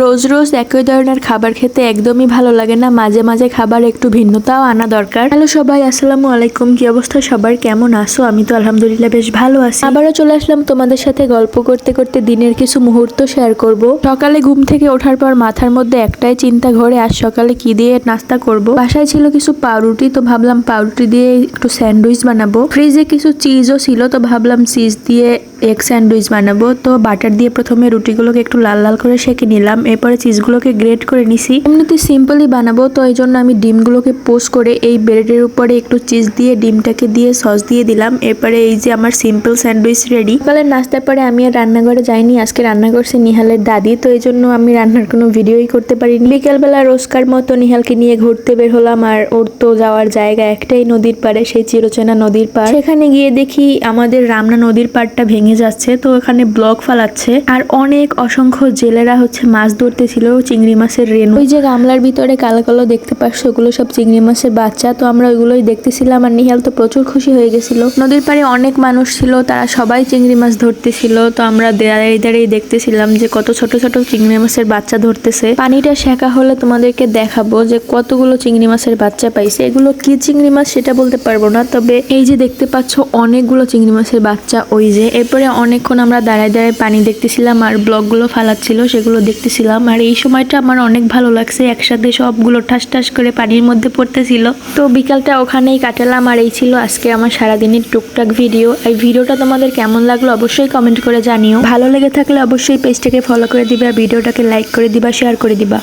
রোজ রোজ একই ধরনের খাবার খেতে একদমই ভালো লাগে না, মাঝে মাঝে খাবার একটু ভিন্নতাও আনা দরকার। হ্যালো সবাই, আসসালামু আলাইকুম। কি অবস্থা সবার, কেমন আছো? আমি তো আলহামদুলিল্লাহ বেশ ভালো আছি। আবারও চলে আসলাম তোমাদের সাথে গল্প করতে করতে দিনের কিছু মুহূর্ত শেয়ার করব। সকালে ঘুম থেকে ওঠার পর মাথার মধ্যে একটাই চিন্তা ঘোরে, আজ সকালে কি দিয়ে নাস্তা করব। বাসায় ছিল কিছু পাউরুটি, তো ভাবলাম পাউরুটি দিয়ে একটু স্যান্ডউইচ বানাবো। ফ্রিজে কিছু চিজও ছিল, তো ভাবলাম চিজ দিয়ে এগ স্যান্ডউইচ বানাবো। তো বাটার দিয়ে প্রথমে রুটিগুলোকে একটু লাল লাল করে সেঁকে নিলাম, এরপরে চিজগুলোকে গ্রেট করে নিছি। এমনিতে সিম্পলি বানাবো, তো এই জন্য আমি ডিমগুলোকে পোস্ট করে এই ব্রেডের উপরে একটু চিজ দিয়ে ডিমটাকে দিয়ে সস দিয়ে দিলাম। এরপরে এই যে আমার সিম্পল স্যান্ডউইচ রেডি। সকালের নাস্তার পরে আমি আর রান্নাঘরে যাইনি, আজকে রান্না করছে নিহালের দাদি, তো এই জন্য আমি রান্নার কোনো ভিডিওই করতে পারিনি। বিকেলবেলা রোজকার মতো নিহালকে নিয়ে ঘুরতে বের হলাম, আর ওর তো যাওয়ার জায়গা একটাই নদীর পাড়ে, সেই চিরচেনা নদীর পাড়। সেখানে গিয়ে দেখি আমাদের রামনা নদীর পাড়টা ভেঙে যাচ্ছে, তো এখানে ব্লক ফালাচ্ছে আর অনেক অসংখ্য জেলেরা হচ্ছে মাছ ধরতেছিল, চিংড়ি মাছের রেণু। ওই যে গামলার ভিতরে কালো কালো দেখতে পাচ্ছ, ওগুলো সব চিংড়ি মাছের বাচ্চা। তো আমরা ওইগুলোই দেখতেছিলাম, আর নিহাল তো প্রচুর খুশি হয়ে গেছিল। নদীর পাড়ে অনেক মানুষ ছিল, তারা সবাই চিংড়ি মাছ ধরতেছিল। তো আমরা দাঁড়িয়ে দাঁড়িয়ে দেখতেছিলাম যে কত ছোট ছোট চিংড়ি মাছের বাচ্চা ধরতেছে। পানিটা শেখা হলে তোমাদেরকে দেখাবো যে কতগুলো চিংড়ি মাছের বাচ্চা পাইছে। এগুলো কি চিংড়ি মাছ সেটা বলতে পারবো না, তবে এই যে দেখতে পাচ্ছ অনেকগুলো চিংড়ি মাছের বাচ্চা। ওই যে এরপরে অনেকক্ষণ আমরা দাঁড়ায় দাঁড়ায় পানি দেখতেছিলাম, আর ব্লকগুলো ফালাচ্ছিল সেগুলো দেখতেছিলাম। আর এই সময়টা আমার অনেক ভালো লাগছে, একসাথে সবগুলো ঠাস ঠাস করে পানির মধ্যে পড়তেছিল। তো বিকালটা ওখানেই কাটালাম, আর এই ছিল আজকে আমার সারাদিনের টুকটাক ভিডিও। এই ভিডিওটা তোমাদের কেমন লাগলো অবশ্যই কমেন্ট করে জানিও। ভালো লেগে থাকলে অবশ্যই পেজটাকে ফলো করে দিবা, ভিডিওটাকে লাইক করে দিবা, শেয়ার করে দিবা।